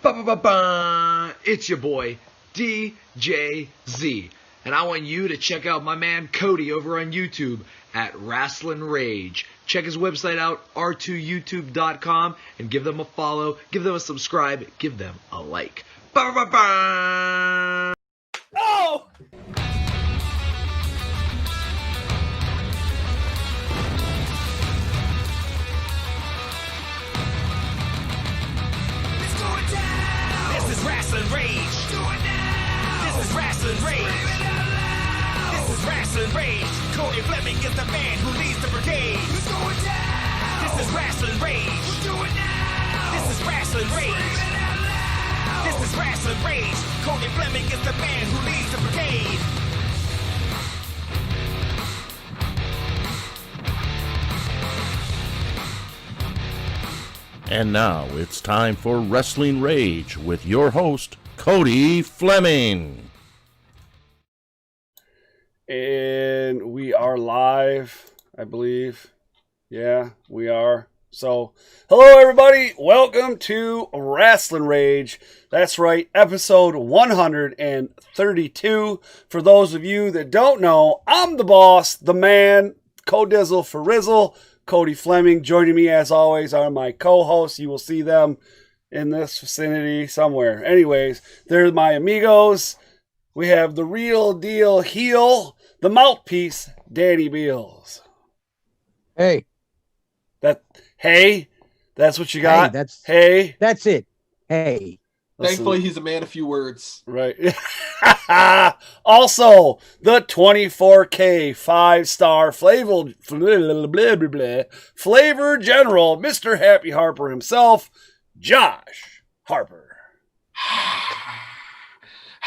Ba-ba-ba-ba! It's your boy, DJZ. And I want you to check out my man Cody over on YouTube at Rasslin Rage. Check his website out, r2youtube.com, and give them a follow, give them a subscribe, give them a like. Ba-ba-ba-ba! Oh! This is Rasslin Rage. Do it now. This is Rasslin Rage. Scream it out loud. This is Rasslin Rage. Cody Fleming is the man who leads the brigade. Who's going down? This is Rasslin Rage. We'll do it now. This is Rasslin Rage. Scream it out loud. This is Rasslin Rage. Cody Fleming is the man who leads the brigade. And now it's time for Rasslin Rage with your host, Cody Fleming. And we are live, I believe. Yeah, we are. So, hello everybody. Welcome to Rasslin Rage. That's right, episode 132. For those of you that don't know, I'm the boss, the man, Codizzle for Rizzle. Cody Fleming. Joining me as always are my co-hosts. You will see them in this vicinity somewhere. Anyways, they're my amigos. We have the real deal heel, the mouthpiece, Danny Beals. Hey. Hey? That's what you got? Hey? That's it. Hey. Thankfully, he's a man of few words. Right. Also, the 24K 5-star flavor general, Mr. Happy Harper himself, Josh Harper.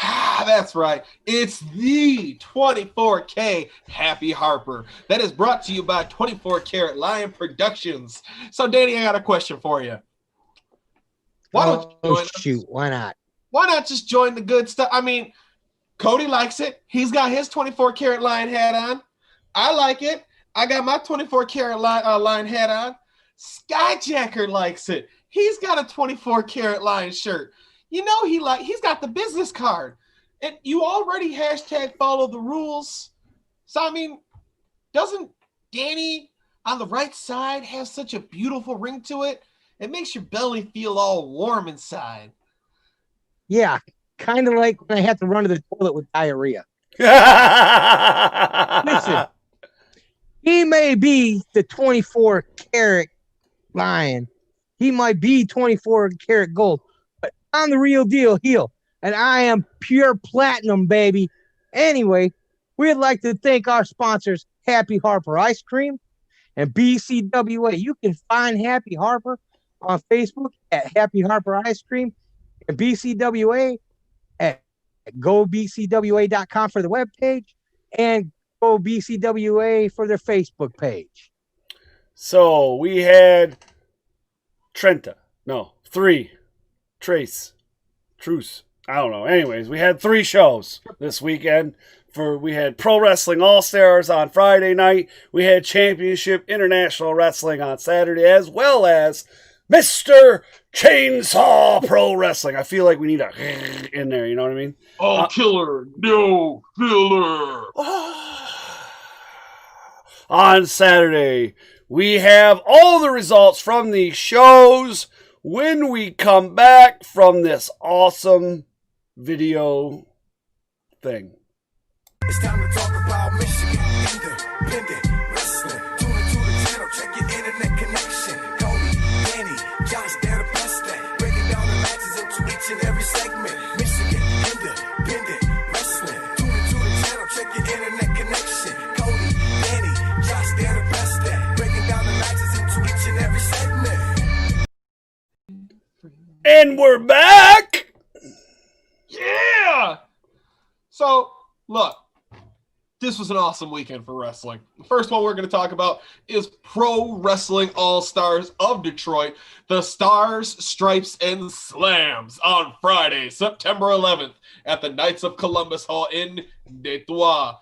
That's right. It's the 24K Happy Harper. That is brought to you by 24 Karat Lion Productions. So, Danny, I got a question for you. Why don't you join us? Shoot, why not? Why not just join the good stuff? I mean, Cody likes it. He's got his 24 Karat Lion hat on. I like it. I got my 24 Karat Lion hat on. Skyjacker likes it. He's got a 24 Karat Lion shirt. You know he's got the business card. And you already hashtag follow the rules. So, I mean, doesn't Danny on the right side have such a beautiful ring to it? It makes your belly feel all warm inside. Yeah, kind of like when I have to run to the toilet with diarrhea. Listen, he may be the 24 karat lion. He might be 24 karat gold, but I'm the real deal heel, and I am pure platinum, baby. Anyway, we'd like to thank our sponsors, Happy Harper Ice Cream and BCWA. You can find Happy Harper on Facebook at Happy Harper Ice Cream and BCWA at gobcwa.com for the webpage and GoBCWA for their Facebook page. So we had Truce. I don't know. Anyways, we had 3 shows this weekend. We had Pro Wrestling All-Stars on Friday night. We had Championship International Wrestling on Saturday, as well as Mr. Chainsaw Pro Wrestling. I feel like we need a in there, you know what I mean? All killer, no filler. On Saturday, we have all the results from the shows when we come back from this awesome video thing. It's time to talk about Michigan independent wrestling. Tune into the channel, check your internet connection. Cody, Danny, Josh, they're the best at breaking down the matches into each and every segment. Michigan independent wrestling. Tune into the channel, check your internet connection. Cody, Danny, Josh, they're the best at breaking down the matches into each and every segment. And we're back. Yeah! So, look, this was an awesome weekend for wrestling. The first one we're going to talk about is Pro Wrestling All-Stars of Detroit, the Stars, Stripes, and Slams on Friday, September 11th at the Knights of Columbus Hall in Detroit.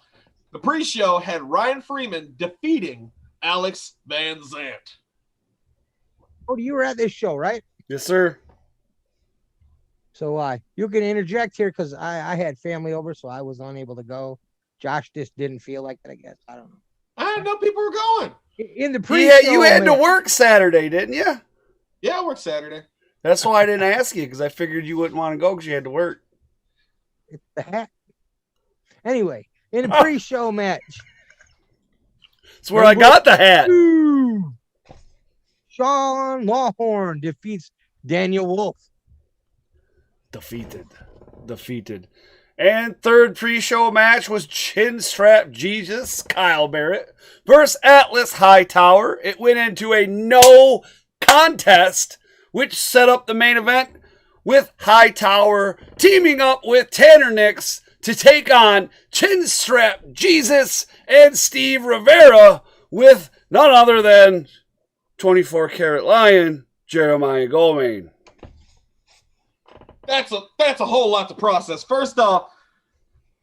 The pre-show had Ryan Freeman defeating Alex Van Zant. Oh, you were at this show, right? Yes, sir. So you can interject here because I had family over, so I was unable to go. Josh just didn't feel like it, I guess. I don't know. I didn't know people were going. In the pre-show, Yeah, you had to work Saturday, didn't you? Yeah, I worked Saturday. That's why I didn't ask you, because I figured you wouldn't want to go because you had to work. It's the hat. Anyway, in the pre-show match. That's where I got the hat. 2, Sean Lawhorn defeats Daniel Wolf. Defeated. And third pre-show match was Chin Strap Jesus, Kyle Barrett, versus Atlas Hightower. It went into a no contest, which set up the main event with Hightower teaming up with Tanner Nix to take on Chin Strap Jesus and Steve Rivera with none other than 24 Karat Lion, Jeremiah Goldmain. That's a whole lot to process. First off,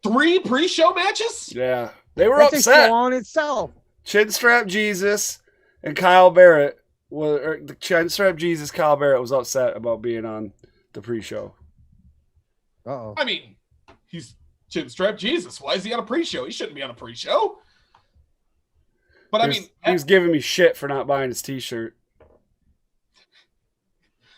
3 pre-show matches? Yeah, they were That's upset. a show on itself. Chin Strap Jesus and Kyle Barrett the Chin Strap Jesus Kyle Barrett was upset about being on the pre-show. Uh-oh. I mean, he's Chin Strap Jesus. Why is he on a pre-show? He shouldn't be on a pre-show. But He was giving me shit for not buying his T-shirt.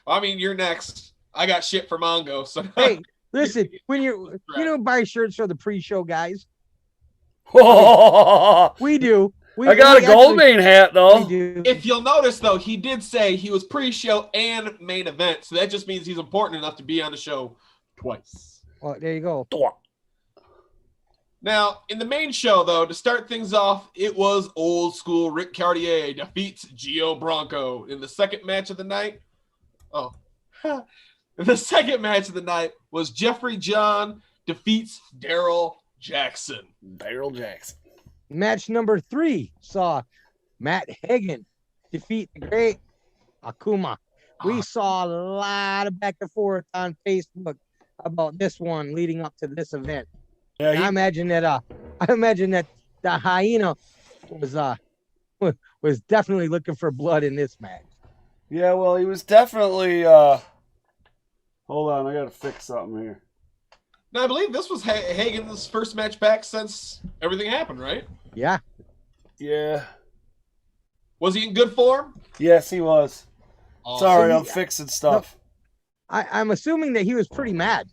I mean, you're next. I got shit for Mongo. So Hey, listen, when you don't buy shirts for the pre-show guys. We do. I got a Goldmain hat, though. We do. if you'll notice, though, he did say he was pre-show and main event. So that just means he's important enough to be on the show twice. Well, there you go. Now, in the main show, though, to start things off, it was old school Rick Cartier defeats Gio Bronco in the second match of the night. Oh, the second match of the night was Jeffrey John defeats Daryl Jackson. Match number 3 saw Matt Hagen defeat the great Akuma. We saw a lot of back and forth on Facebook about this one leading up to this event. Yeah, I imagine that the hyena was definitely looking for blood in this match. Yeah, well, he was definitely. Hold on, I gotta fix something here. Now, I believe this was Hagen's first match back since everything happened, right? Yeah. Yeah. Was he in good form? Yes, he was. Awesome. Sorry, I'm fixing stuff. I'm assuming that he was pretty mad.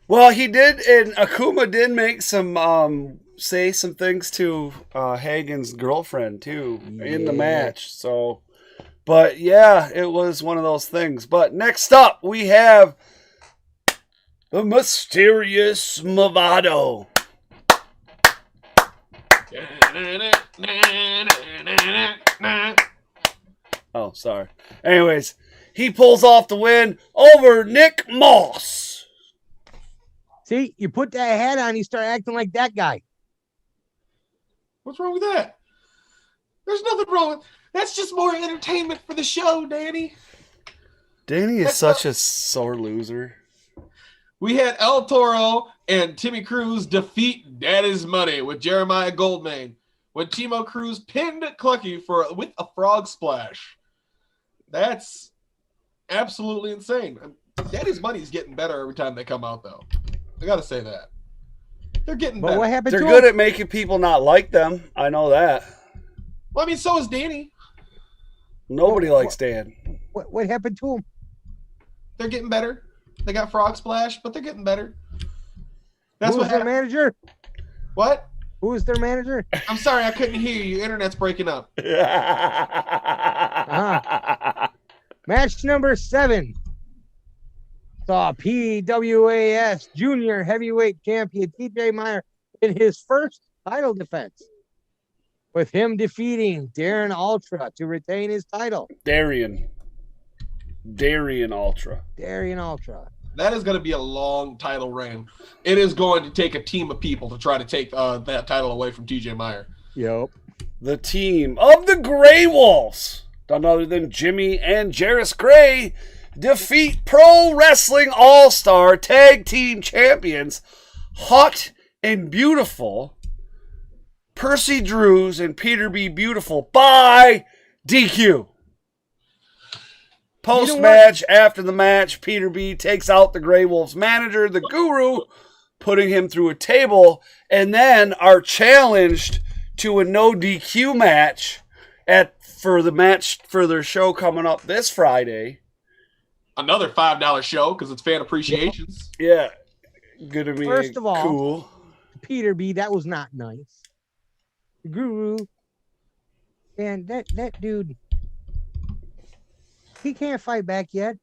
Well, he did, and Akuma did make some say some things to Hagen's girlfriend too in the match. So, but yeah, it was one of those things. But next up, we have the mysterious Movado. Oh, sorry. Anyways, he pulls off the win over Nick Moss. See, you put that hat on, you start acting like that guy. What's wrong with that? There's nothing wrong with that's just more entertainment for the show, Danny. Danny is such a sore loser. We had El Toro and Timmy Cruz defeat Daddy's Money with Jeremiah Goldmain when Timo Cruz pinned Clucky with a frog splash. That's absolutely insane. Daddy's Money is getting better every time they come out, though. I gotta say that. They're getting better. But what happened They're to good him? at making people not like them. I know that. Well, I mean, so is Danny. Nobody likes Dan. What happened to him? They're getting better. They got frog splash, but they're getting better. That's Who was what their happened. manager? What? Who was their manager? I'm sorry, I couldn't hear you. Your internet's breaking up. Match number 7 saw PWAS Junior Heavyweight Champion TJ Meyer in his first title defense, with him defeating Darren Ultra to retain his title. Darien Ultra. Darren Ultra. That is going to be a long title reign. It is going to take a team of people to try to take that title away from TJ Meyer. Yep. The team of the Grey Wolves, none other than Jimmy and Jarris Gray, defeat Pro Wrestling All-Star Tag Team Champions Hot and Beautiful Percy Drews and Peter B. Beautiful by DQ. Post-match, after the match, Peter B takes out the Grey Wolves manager, the Guru, putting him through a table, and then are challenged to a no DQ match for their show coming up this Friday. Another $5 show because it's fan appreciations. Yeah. Good to me. First of all, cool. Peter B, that was not nice. The Guru, and that dude, he can't fight back yet.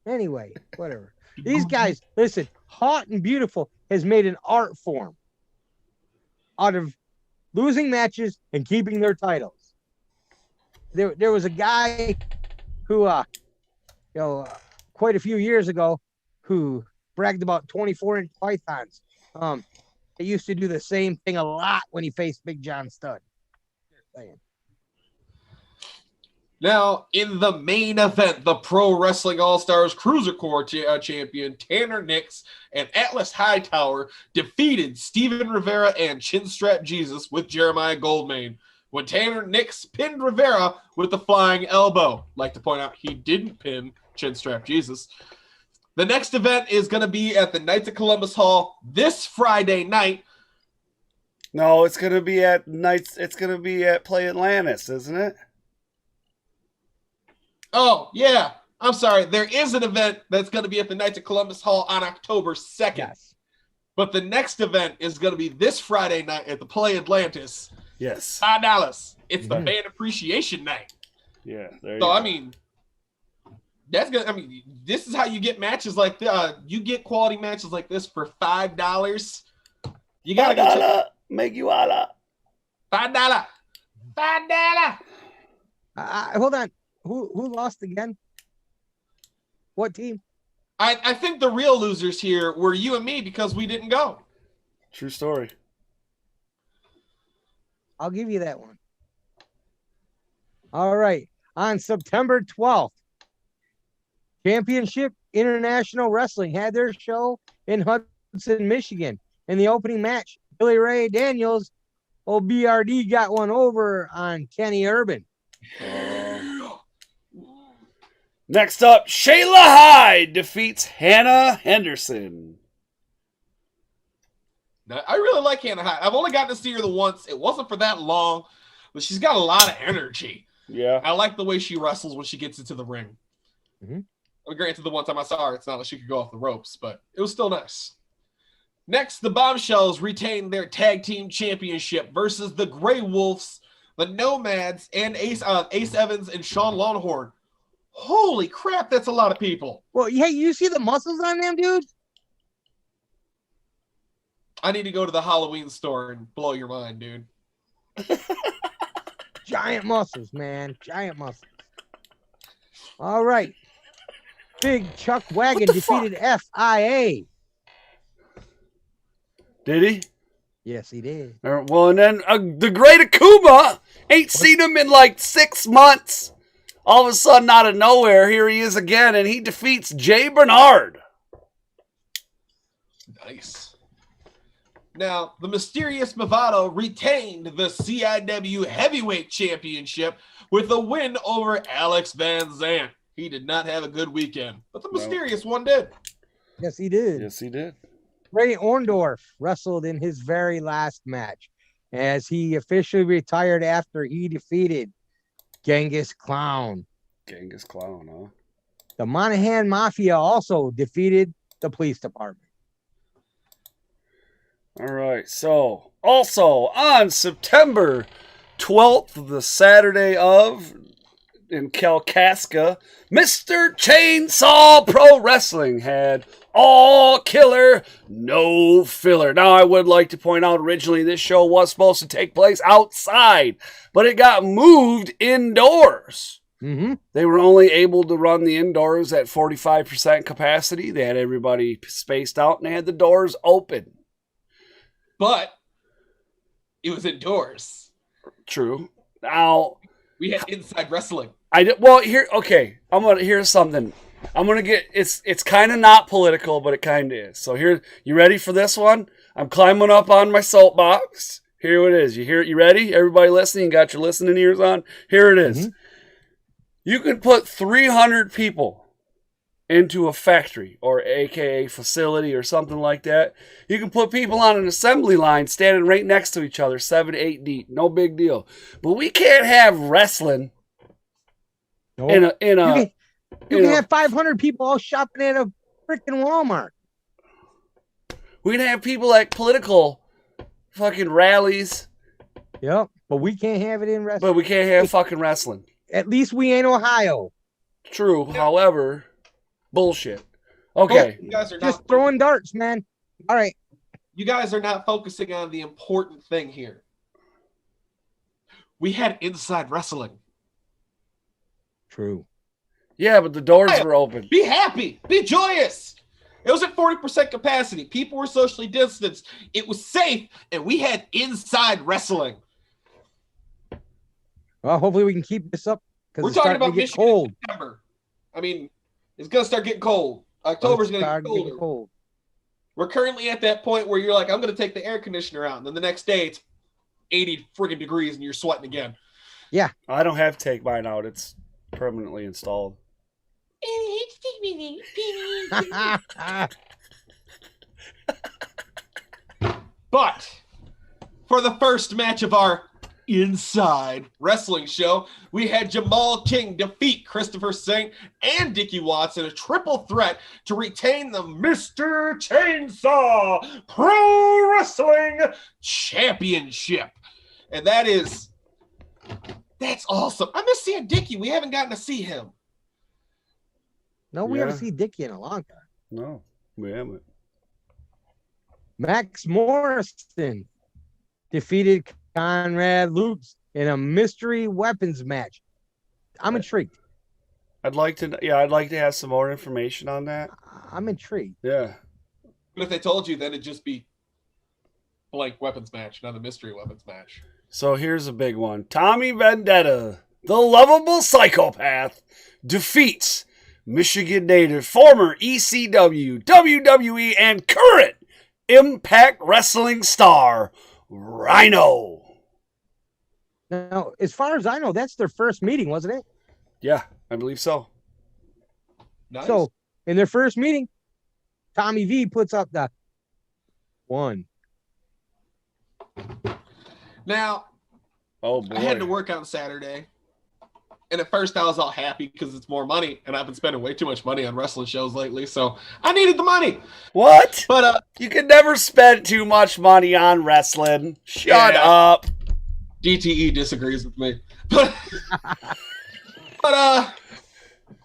Anyway, whatever. These guys, listen, Hot and Beautiful has made an art form out of losing matches and keeping their titles. There was a guy who, quite a few years ago, who bragged about 24-inch pythons. They used to do the same thing a lot when he faced Big John Studd. Now, in the main event, the Pro Wrestling All-Stars Cruiser Core champion Tanner Nix and Atlas Hightower defeated Steven Rivera and Chinstrap Jesus with Jeremiah Goldmain, when Tanner Nix pinned Rivera with the flying elbow. Like to point out, he didn't pin Chinstrap Jesus. The next event is going to be at the Knights of Columbus Hall this Friday night. No, it's going to be at Play Atlantis, isn't it? Oh, yeah. I'm sorry. There is an event that's going to be at the Knights of Columbus Hall on October 2nd. Yes. But the next event is going to be this Friday night at the Play Atlantis. Yes. $5. It's the fan appreciation night. Yeah. I mean, that's good. I mean, this is how you get matches like you get quality matches like this for $5. You gotta go make you alla. $5. Hold on. Who lost again? What team? I think the real losers here were you and me because we didn't go. True story. I'll give you that one. All right. On September 12th, Championship International Wrestling had their show in Hudson, Michigan. In the opening match, Billy Ray Daniels, OBRD, got one over on Kenny Urban. Next up, Shayla Hyde defeats Hannah Henderson. Now, I really like Hannah Hyde. I've only gotten to see her the once. It wasn't for that long, but she's got a lot of energy. Yeah. I like the way she wrestles when she gets into the ring. Mm-hmm. I mean, granted, the one time I saw her, it's not like she could go off the ropes, but it was still nice. Next, the Bombshells retained their tag team championship versus the Grey Wolves, the Nomads, and Ace Evans and Sean Longhorn. Holy crap, that's a lot of people. Well, yeah, you see the muscles on them, dude? I need to go to the Halloween store and blow your mind, dude. Giant muscles, man. Giant muscles. All right. Big Chuck Wagon defeated FIA. Did he? Yes, he did. Well, and then the Great Akuma. Ain't seen him in like 6 months. All of a sudden, out of nowhere, here he is again, and he defeats Jay Bernard. Nice. Now, the Mysterious Movado retained the CIW Heavyweight Championship with a win over Alex Van Zant. He did not have a good weekend, but the Mysterious one did. Yes, he did. Yes, he did. Ray Orndorff wrestled in his very last match as he officially retired after he defeated Genghis Clown. Genghis Clown, huh? The Monahan Mafia also defeated the police department. All right. So, also on September 12th, the Saturday of, in Kalkaska, Mr. Chainsaw Pro Wrestling had all killer, no filler. Now, I would like to point out originally this show was supposed to take place outside, but it got moved indoors. Mm-hmm. They were only able to run the indoors at 45% capacity. They had everybody spaced out and they had the doors open. But it was indoors. True. Now we had inside wrestling. Here's something. I'm gonna get it's kind of not political, but it kind of is. So here, you ready for this one? I'm climbing up on my soapbox. Here it is. You ready? Everybody listening, you got your listening ears on. Here it is. Mm-hmm. You can put 300 people into a factory or AKA facility or something like that. You can put people on an assembly line standing right next to each other, 7 to 8 deep. No big deal. But we can't have wrestling in a you can have 500 people all shopping at a freaking Walmart. We can have people at political fucking rallies. Yep, but we can't have it in wrestling. But we can't have fucking wrestling. At least we ain't Ohio. True. However, bullshit. Okay. You guys are Just throwing darts, man. All right. You guys are not focusing on the important thing here. We had inside wrestling. True. Yeah, but the doors were open. Be happy. Be joyous. It was at 40% capacity. People were socially distanced. It was safe, and we had inside wrestling. Well, hopefully we can keep this up because We're it's talking starting to about get Michigan cold. in September. I mean, it's going to start getting cold. October's going to get colder. We're currently at that point where you're like, I'm going to take the air conditioner out. And then the next day it's 80 friggin' degrees and you're sweating again. Yeah. I don't have to take mine out. It's permanently installed. But for the first match of our inside wrestling show, we had Jamal King defeat Christopher Singh and Dickie Watts in a triple threat to retain the Mr. Chainsaw Pro Wrestling Championship. And that's awesome. I miss seeing Dickie. We haven't gotten to see him. No, we haven't seen Dickie in a long time. No, we haven't. Max Morrison defeated Conrad Lutz in a mystery weapons match. I'm intrigued. I'd like to have some more information on that. I'm intrigued. Yeah. But if they told you, then it'd just be blank weapons match, not a mystery weapons match. So here's a big one. Tommy Vendetta, the lovable psychopath, defeats Michigan native, former ECW, WWE, and current Impact Wrestling star, Rhino. Now, as far as I know, that's their first meeting, wasn't it? Yeah, I believe so. Nice. So, in their first meeting, Tommy V puts up the 1. Now, Oh boy. I had to work on Saturday. And at first I was all happy because it's more money. And I've been spending way too much money on wrestling shows lately. So I needed the money. What? But you can never spend too much money on wrestling. Shut up. DTE disagrees with me. But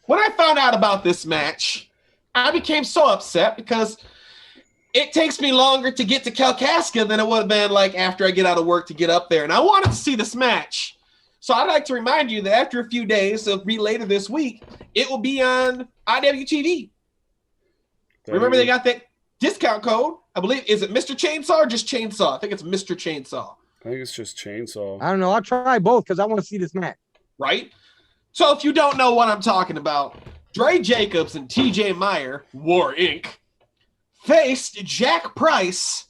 when I found out about this match, I became so upset because it takes me longer to get to Kalkaska than it would have been like after I get out of work to get up there. And I wanted to see this match. So I'd like to remind you that after a few days, it'll be later this week, it will be on IWTV. Remember, they got that discount code. I believe, is it Mr. Chainsaw or just Chainsaw? I think it's Mr. Chainsaw. I think it's just Chainsaw. I don't know. I'll try both because I want to see this match. Right? So if you don't know what I'm talking about, Dre Jacobs and TJ Meyer, War Inc., faced Jack Price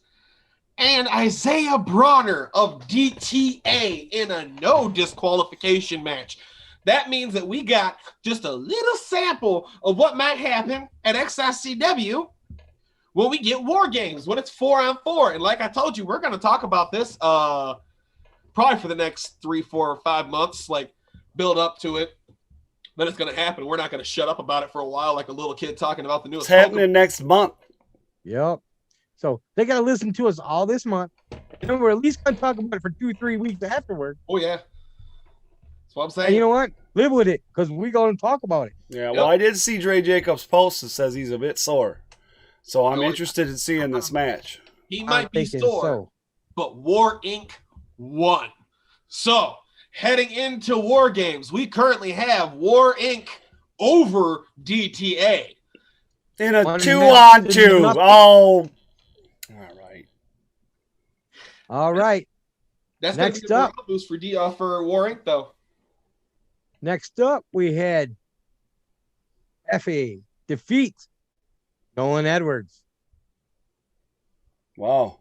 and Isaiah Bronner of DTA in a no disqualification match. That means that we got just a little sample of what might happen at XICW when we get War Games, when it's 4-on-4. And like I told you, we're going to talk about this probably for the next 3, 4, or 5 months, like build up to it. Then it's going to happen. We're not going to shut up about it for a while like a little kid talking about the newest. It's happening next month. Yep. So they got to listen to us all this month. And we're at least going to talk about it for 2-3 weeks afterward. Oh, yeah. That's what I'm saying. And you know what? Live with it because we're going to talk about it. Yeah, well, I did see Dre Jacobs' post that says he's a bit sore. So I'm interested in seeing this match. He might be thinking sore, so. but War Inc. won. So, heading into War Games, we currently have War Inc. over DTA. In a 1-2. 2-on-2. Oh. All right. That's going to Next be a up. morale boost for War Inc., though. Next up, we had FA defeat Nolan Edwards. Wow.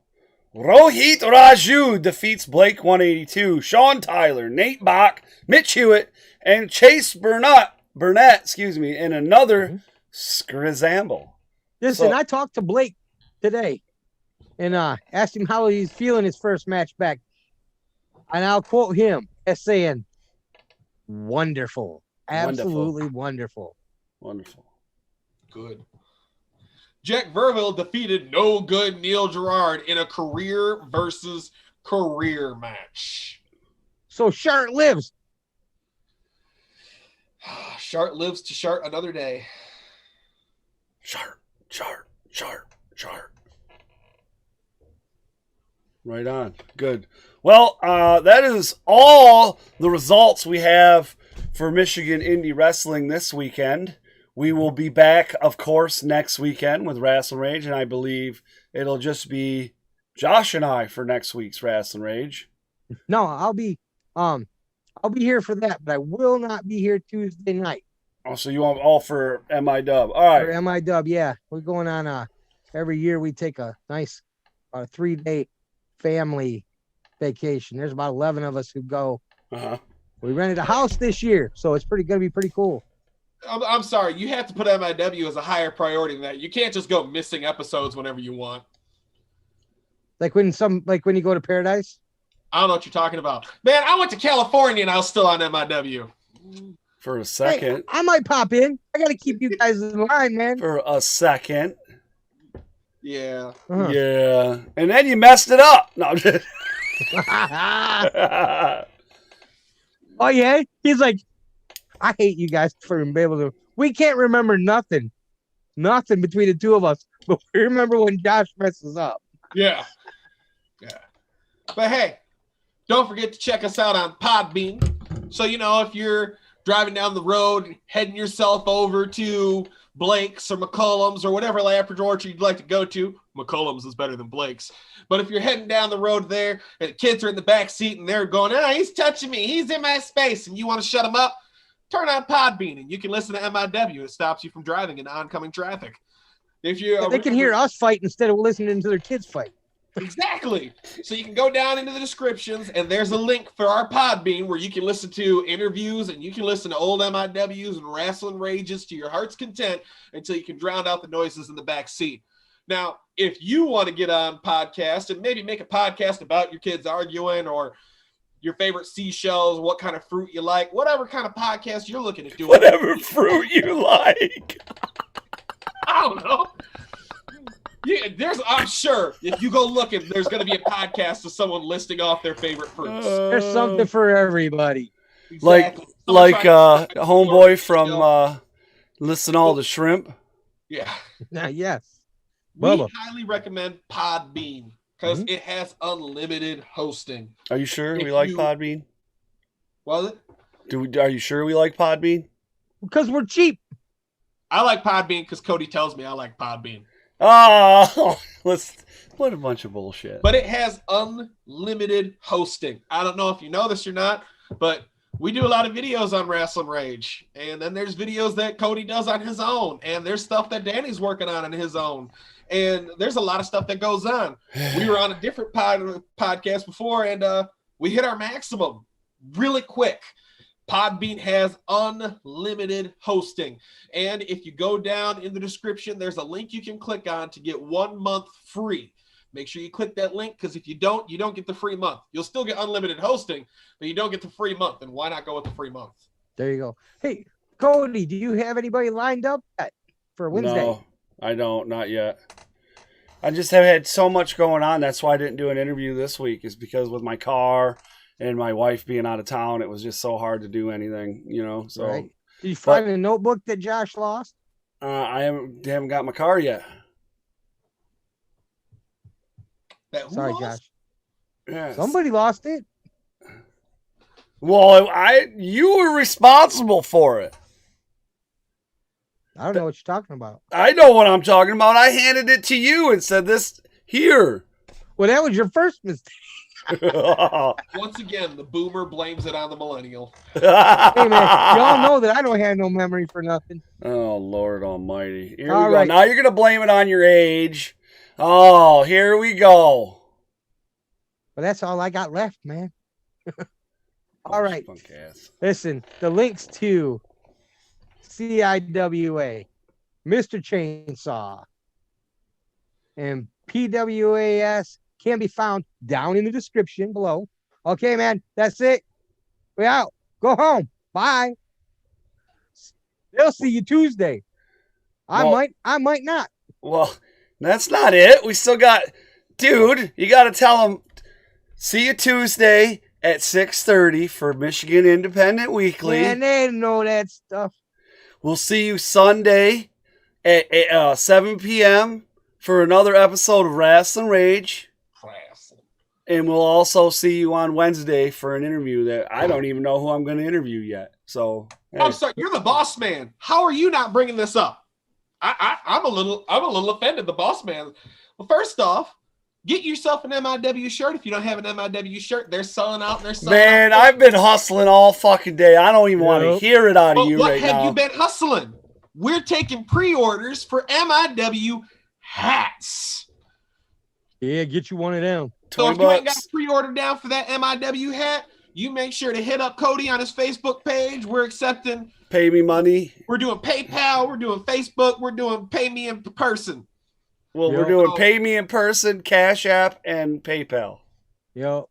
Rohit Raju defeats Blake 182. Sean Tyler, Nate Bach, Mitch Hewitt, and Chase Burnett, in another Scrizamble. Listen, I talked to Blake today and asked him how he's feeling his first match back. And I'll quote him as saying, wonderful. Absolutely wonderful. Wonderful. Good. Jack Verville defeated no good Neil Gerard in a career versus career match. So Shart lives. Shart lives to Shart another day. Shart. Right on. Good. Well, that is all the results we have for Michigan Indie Wrestling this weekend. We will be back, of course, next weekend with Rasslin Rage, and I believe it'll just be Josh and I for next week's Rasslin Rage. No, I'll be here for that, but I will not be here Tuesday night. Oh, so you want all for MIW. All right. For MIW, yeah. We're going on every year we take a nice 3-day family vacation. There's about 11 of us who go. Uh-huh. We rented a house this year, so it's going to be pretty cool. I'm sorry, you have to put MIW as a higher priority than that. You can't just go missing episodes whenever you want. Like when you go to Paradise? I don't know what you're talking about. Man, I went to California and I was still on MIW. For a second. Hey, I might pop in. I got to keep you guys in line, man. For a second. Yeah. Uh-huh. Yeah. And then you messed it up. No, I'm just... Oh, yeah? He's like, I hate you guys for being able to. We can't remember nothing between the two of us, but we remember when Josh messes up. Yeah. But hey, don't forget to check us out on Podbean. So, if you're driving down the road, heading yourself over to Blake's or McCollum's or whatever Lampard Orchard you'd like to go to. McCollum's is better than Blake's. But if you're heading down the road there and the kids are in the back seat and they're going, he's touching me, he's in my space, and you want to shut them up, turn on Podbean and you can listen to MIW. It stops you from driving in oncoming traffic. If you they can hear us fight instead of listening to their kids fight. Exactly. So you can go down into the descriptions and there's a link for our Podbean where you can listen to interviews and you can listen to old MIWs and Rasslin Rages to your heart's content until you can drown out the noises in the back seat. Now, if you want to get on podcast and maybe make a podcast about your kids arguing or your favorite seashells, what kind of fruit you like, whatever kind of podcast you're looking at doing. Whatever fruit you like. I don't know. I'm sure if you go looking, there's going to be a podcast of someone listing off their favorite fruits. There's something for everybody. Exactly. Like homeboy from Listen All the Shrimp. Yeah. Yes. We Bubba. highly recommend Podbean because it has unlimited hosting. Are you sure we like Podbean? Was it? Are you sure we like Podbean? Because we're cheap. I like Podbean because Cody tells me I like Podbean. Oh, what a bunch of bullshit. But it has unlimited hosting. I don't know if you know this or not, but we do a lot of videos on Rasslin Rage. And then there's videos that Cody does on his own. And there's stuff that Danny's working on his own. And there's a lot of stuff that goes on. We were on a different podcast before, and we hit our maximum really quick. Podbean has unlimited hosting. And if you go down in the description, there's a link you can click on to get 1 month free. Make sure you click that link because if you don't get the free month. You'll still get unlimited hosting, but you don't get the free month. And why not go with the free month? There you go. Hey, Cody, do you have anybody lined up for Wednesday? No, I don't. Not yet. I just have had so much going on. That's why I didn't do an interview this week, is because with my car and my wife being out of town, it was just so hard to do anything, So, right. Did you find a notebook that Josh lost? I haven't got my car yet. Sorry, Josh. Yes. Somebody lost it. Well, you were responsible for it. I don't know what you're talking about. I know what I'm talking about. I handed it to you and said, "This here." Well, that was your first mistake. Once again, the boomer blames it on the millennial. Hey, man, y'all know that I don't have no memory for nothing. Oh, Lord almighty. Here All we go. right. Now you're going to blame it on your age. Oh, here we go. But that's all I got left, man. All right. Punk ass. Listen, the links to CIWA, Mr. Chainsaw, and PWAS can be found down in the description below. Okay, man, that's it. We out. Go home. Bye. They'll see you Tuesday. I might not. Well, that's not it. We still got, dude, you got to tell them, see you Tuesday at 6:30 for Michigan Independent Weekly. Man, they know that stuff. We'll see you Sunday at 7 p.m. for another episode of Rasslin Rage. And we'll also see you on Wednesday for an interview that I don't even know who I'm going to interview yet. So hey. I'm sorry, you're the boss man. How are you not bringing this up? I'm a little offended. The boss man. Well, first off, get yourself an MIW shirt. If you don't have an MIW shirt, they're selling out. Man, I've been hustling all fucking day. I don't even want to hear it out of you right now. What have you been hustling? We're taking pre-orders for MIW hats. Yeah, get you one of them. So if you ain't got a pre-order down for that MIW hat, you make sure to hit up Cody on his Facebook page. We're accepting. Pay me money. We're doing PayPal. We're doing Facebook. We're doing pay me in person. Well, we're doing pay me in person, Cash App, and PayPal. Yo.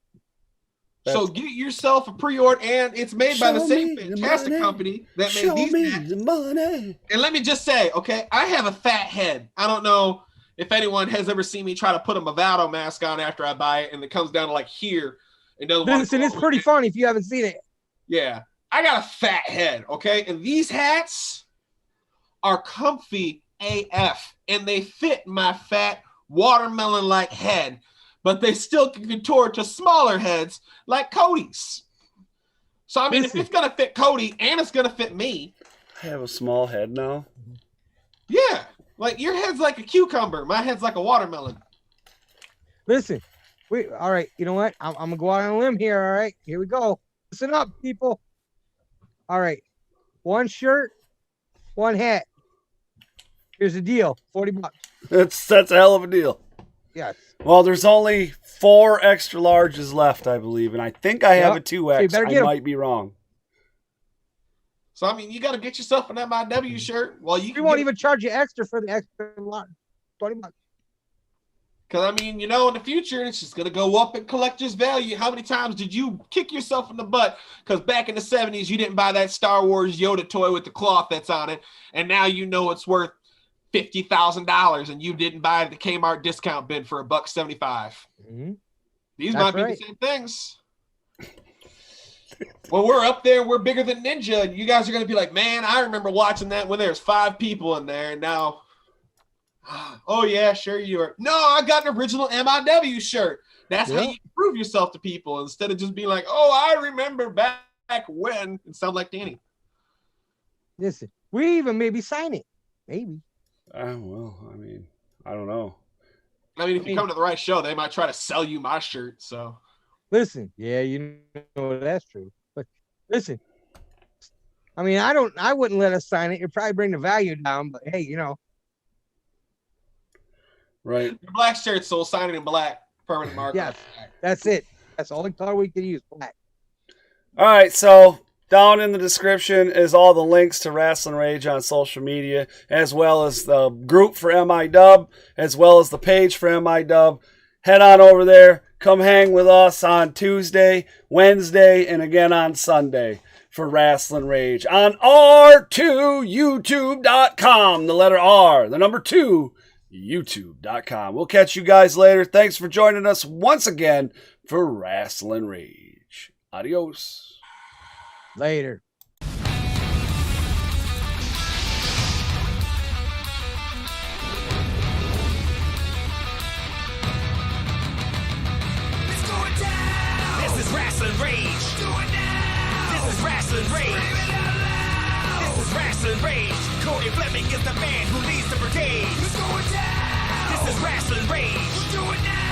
So get yourself a pre-order, and it's made by the same fantastic company that made these hats. Money. And let me just say, okay, I have a fat head. I don't know if anyone has ever seen me try to put a Movado mask on after I buy it, and it comes down to like here. Listen, it's pretty funny if you haven't seen it. Yeah. I got a fat head, okay? And these hats are comfy AF, and they fit my fat watermelon-like head, but they still can contour to smaller heads like Cody's. So, I mean, if it's going to fit Cody and it's going to fit me. I have a small head now. Yeah. Like, your head's like a cucumber. My head's like a watermelon. Listen. All right, you know what? I'm going to go out on a limb here, all right? Here we go. Listen up, people. All right. One shirt, one hat. Here's the deal. $40. That's a hell of a deal. Yes. Well, there's only 4 extra larges left, I believe, and I think I have a 2X. So I might be wrong. So, I mean, you got to get yourself an MIW shirt. Well, we won't even charge you extra for the extra lot. $20. Because, I mean, you know, in the future, it's just going to go up in collector's value. How many times did you kick yourself in the butt? Because back in the 70s, you didn't buy that Star Wars Yoda toy with the cloth that's on it. And now you know it's worth $50,000 and you didn't buy the Kmart discount bin for $1.75. Mm-hmm. These might be the same things. Well, we're up there. We're bigger than Ninja. And you guys are going to be like, man, I remember watching that when there's 5 people in there. And now... oh, yeah, sure you are. No, I got an original MIW shirt. That's how you prove yourself to people instead of just being like, oh, I remember back when, and sound like Danny. Listen, we even maybe sign it. Maybe. Well, I mean, I don't know. I mean, if you come to the right show, they might try to sell you my shirt, so. Listen, yeah, you know that's true. But listen, I mean, I wouldn't let us sign it. It'd probably bring the value down, but hey, you know. Right. The black shirt, so we'll sign it in black. Permanent marker. Yes, that's it. That's the only color we can use, black. All right, so down in the description is all the links to Rasslin Rage on social media, as well as the group for MIW, as well as the page for MIW. Head on over there. Come hang with us on Tuesday, Wednesday, and again on Sunday for Rasslin Rage on R2YouTube.com. The letter R, the number 2. YouTube.com. We'll catch you guys later. Thanks for joining us once again for Rasslin Rage. Adios. Later. Let's go down. This is Rasslin Rage. Do it now. This is Rasslin Rage. Scream it out loud. This is Rasslin Rage. Cody Fleming is the man who leads the brigade. Let's go down. This is Rasslin Rage. Do it now.